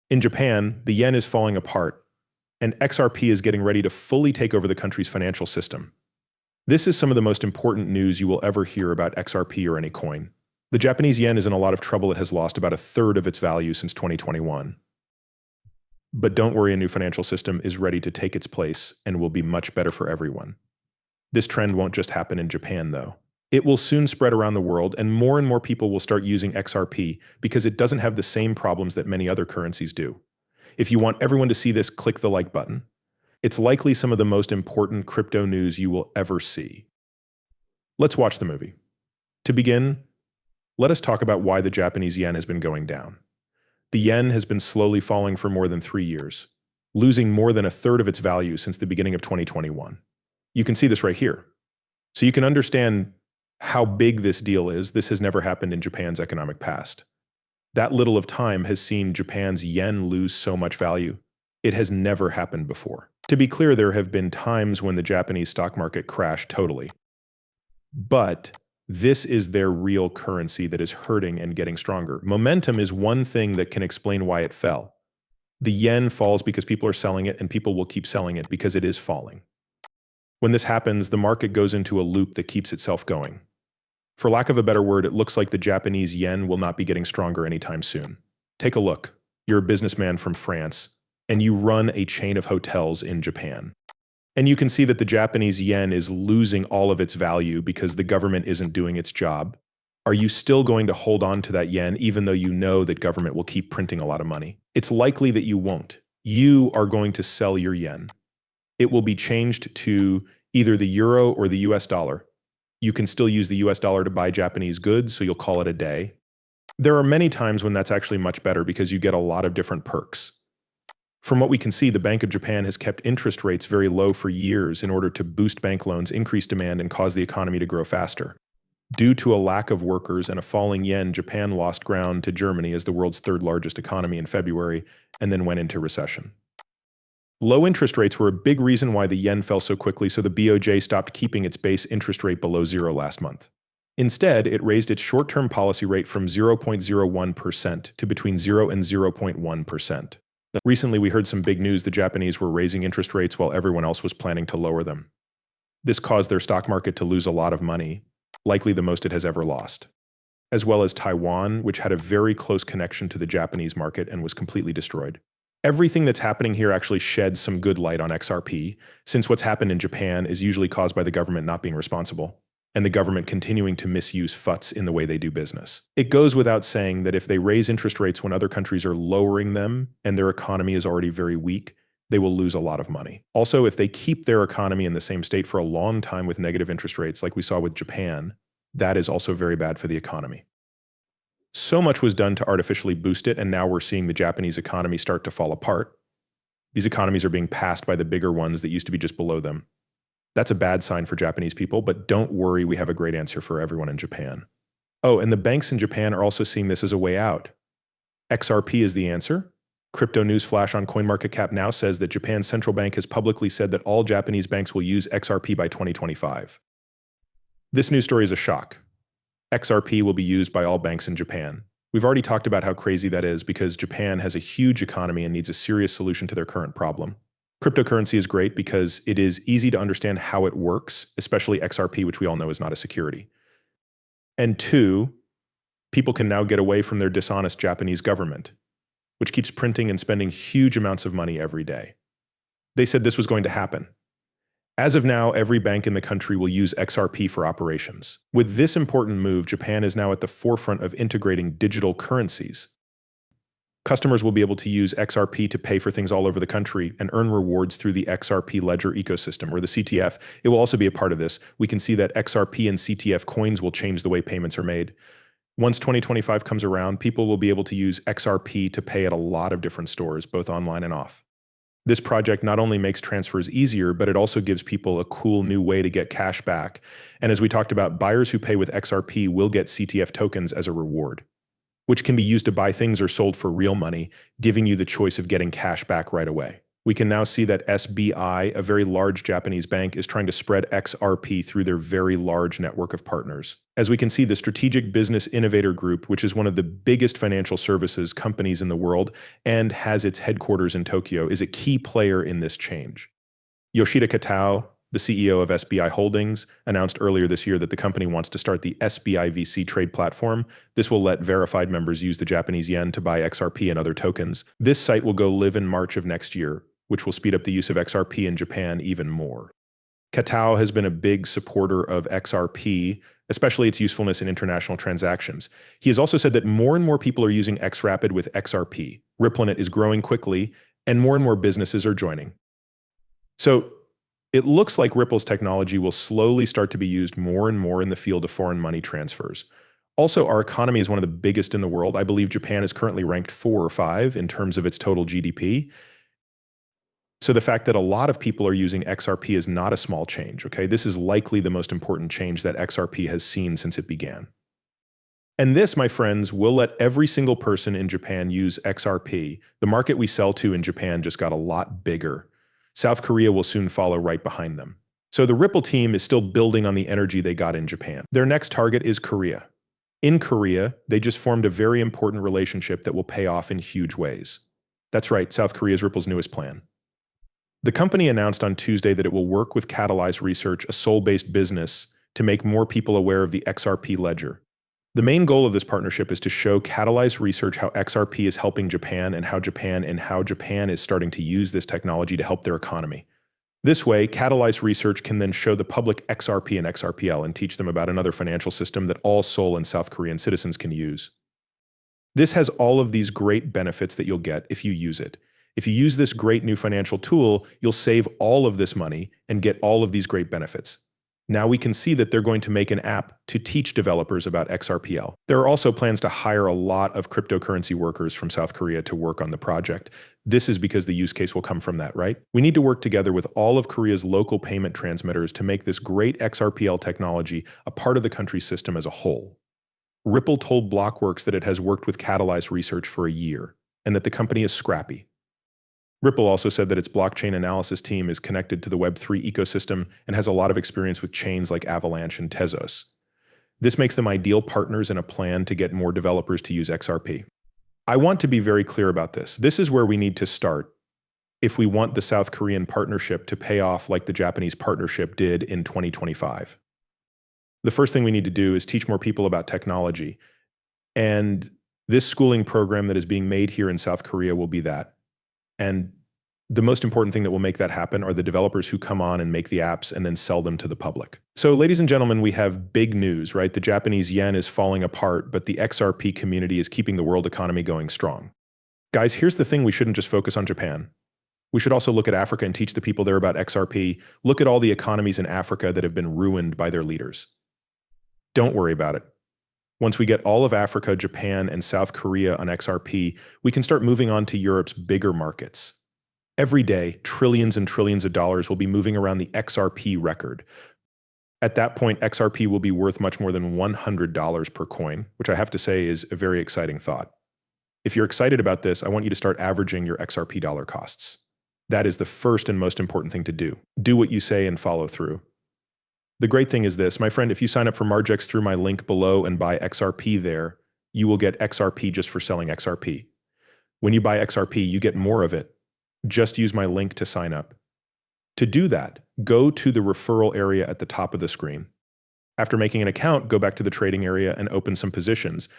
In Japan, the yen is falling apart, and XRP is getting ready to fully take over the country's financial system. This is some of the most important news you will ever hear about XRP or any coin. The Japanese yen is in a lot of trouble. It has lost about a third of its value since 2021. But don't worry, a new financial system is ready to take its place and will be much better for everyone. This trend won't just happen in Japan, though. It will soon spread around the world, and more people will start using XRP because it doesn't have the same problems that many other currencies do. If you want everyone to see this, click the like button. It's likely some of the most important crypto news you will ever see. Let's watch the movie. To begin, let us talk about why the Japanese yen has been going down. The yen has been slowly falling for more than 3 years, losing more than a third of its value since the beginning of 2021. You can see this right here. So you can understand how big this deal is. This has never happened in Japan's economic past. That little of time has seen Japan's yen lose so much value. It has never happened before. To be clear, there have been times when the Japanese stock market crashed totally. But this is their real currency that is hurting and getting stronger. Momentum is one thing that can explain why it fell. The yen falls because people are selling it, and people will keep selling it because it is falling. When this happens, the market goes into a loop that keeps itself going. For lack of a better word, it looks like the Japanese yen will not be getting stronger anytime soon. Take a look. You're a businessman from France, and you run a chain of hotels in Japan. And you can see that the Japanese yen is losing all of its value because the government isn't doing its job. Are you still going to hold on to that yen even though you know that government will keep printing a lot of money? It's likely that you won't. You are going to sell your yen. It will be changed to either the euro or the US dollar. You can still use the US dollar to buy Japanese goods, so you'll call it a day. There are many times when that's actually much better because you get a lot of different perks. From what we can see, the Bank of Japan has kept interest rates very low for years in order to boost bank loans, increase demand, and cause the economy to grow faster. Due to a lack of workers and a falling yen, Japan lost ground to Germany as the world's third largest economy in February and then went into recession. Low interest rates were a big reason why the yen fell so quickly, so the BOJ stopped keeping its base interest rate below zero last month. Instead, it raised its short-term policy rate from 0.01% to between 0 and 0.1%. Recently, we heard some big news. The Japanese were raising interest rates while everyone else was planning to lower them. This caused their stock market to lose a lot of money, likely the most it has ever lost, as well as Taiwan, which had a very close connection to the Japanese market and was completely destroyed. Everything that's happening here actually sheds some good light on XRP, since what's happened in Japan is usually caused by the government not being responsible, and the government continuing to misuse FUTs in the way they do business. It goes without saying that if they raise interest rates when other countries are lowering them and their economy is already very weak, they will lose a lot of money. Also, if they keep their economy in the same state for a long time with negative interest rates like we saw with Japan, that is also very bad for the economy. So much was done to artificially boost it, and now we're seeing the Japanese economy start to fall apart. These economies are being passed by the bigger ones that used to be just below them. That's a bad sign for Japanese people, but don't worry, we have a great answer for everyone in Japan. Oh, and the banks in Japan are also seeing this as a way out. XRP is the answer. Crypto news flash on CoinMarketCap now says that Japan's central bank has publicly said that all Japanese banks will use XRP by 2025. This news story is a shock. XRP will be used by all banks in Japan. We've already talked about how crazy that is because Japan has a huge economy and needs a serious solution to their current problem. Cryptocurrency is great because it is easy to understand how it works, especially XRP, which we all know is not a security. And two, people can now get away from their dishonest Japanese government, which keeps printing and spending huge amounts of money every day. They said this was going to happen. As of now, every bank in the country will use XRP for operations. With this important move, Japan is now at the forefront of integrating digital currencies. Customers will be able to use XRP to pay for things all over the country and earn rewards through the XRP Ledger ecosystem, or the CTF. It will also be a part of this. We can see that XRP and CTF coins will change the way payments are made. Once 2025 comes around, people will be able to use XRP to pay at a lot of different stores, both online and off. This project not only makes transfers easier, but it also gives people a cool new way to get cash back. And as we talked about, buyers who pay with XRP will get CTF tokens as a reward, which can be used to buy things or sold for real money, giving you the choice of getting cash back right away. We can now see that SBI, a very large Japanese bank, is trying to spread XRP through their very large network of partners. As we can see, the Strategic Business Innovator Group, which is one of the biggest financial services companies in the world and has its headquarters in Tokyo, is a key player in this change. Yoshida Katao, the CEO of SBI Holdings, announced earlier this year that the company wants to start the SBI VC trade platform. This will let verified members use the Japanese yen to buy XRP and other tokens. This site will go live in March of next year, which will speed up the use of XRP in Japan even more. Katao has been a big supporter of XRP, especially its usefulness in international transactions. He has also said that more and more people are using xrp with XRP. RippleNet is growing quickly, and more businesses are joining. So it looks like Ripple's technology will slowly start to be used more and more in the field of foreign money transfers. Also, our economy is one of the biggest in the world. I believe Japan is currently ranked 4 or 5 in terms of its total GDP. So the fact that a lot of people are using XRP is not a small change, okay? This is likely the most important change that XRP has seen since it began. And this, my friends, will let every single person in Japan use XRP. The market we sell to in Japan just got a lot bigger. South Korea will soon follow right behind them. So the Ripple team is still building on the energy they got in Japan. Their next target is Korea. In Korea, they just formed a very important relationship that will pay off in huge ways. That's right, South Korea is Ripple's newest plan. The company announced on Tuesday that it will work with Catalyze Research, a Seoul-based business, to make more people aware of the XRP ledger. The main goal of this partnership is to show Catalyze Research how XRP is helping Japan and how Japan is starting to use this technology to help their economy. This way, Catalyze Research can then show the public XRP and XRPL and teach them about another financial system that all Seoul and South Korean citizens can use. This has all of these great benefits that you'll get if you use it. If you use this great new financial tool, you'll save all of this money and get all of these great benefits. Now we can see that they're going to make an app to teach developers about XRPL. There are also plans to hire a lot of cryptocurrency workers from South Korea to work on the project. This is because the use case will come from that, right? We need to work together with all of Korea's local payment transmitters to make this great XRPL technology a part of the country's system as a whole. Ripple told Blockworks that it has worked with Catalyze Research for a year, and that the company is scrappy. Ripple also said that its blockchain analysis team is connected to the Web3 ecosystem and has a lot of experience with chains like Avalanche and Tezos. This makes them ideal partners in a plan to get more developers to use XRP. I want to be very clear about this. This is where we need to start if we want the South Korean partnership to pay off like the Japanese partnership did in 2025. The first thing we need to do is teach more people about technology. And this schooling program that is being made here in South Korea will be that. And the most important thing that will make that happen are the developers who come on and make the apps and then sell them to the public. So ladies and gentlemen, we have big news, right? The Japanese yen is falling apart, but the XRP community is keeping the world economy going strong. Guys, here's the thing, we shouldn't just focus on Japan. We should also look at Africa and teach the people there about XRP. Look at all the economies in Africa that have been ruined by their leaders. Don't worry about it. Once we get all of Africa, Japan, and South Korea on XRP, we can start moving on to Europe's bigger markets. Every day, trillions and trillions of dollars will be moving around the XRP record. At that point, XRP will be worth much more than $100 per coin, which I have to say is a very exciting thought. If you're excited about this, I want you to start averaging your XRP dollar costs. That is the first and most important thing to do. Do what you say and follow through. The great thing is this, my friend, if you sign up for Margex through my link below and buy XRP there, you will get XRP just for selling XRP. When you buy XRP, you get more of it. Just use my link to sign up. To do that, go to the referral area at the top of the screen. After making an account, go back to the trading area and open some positions.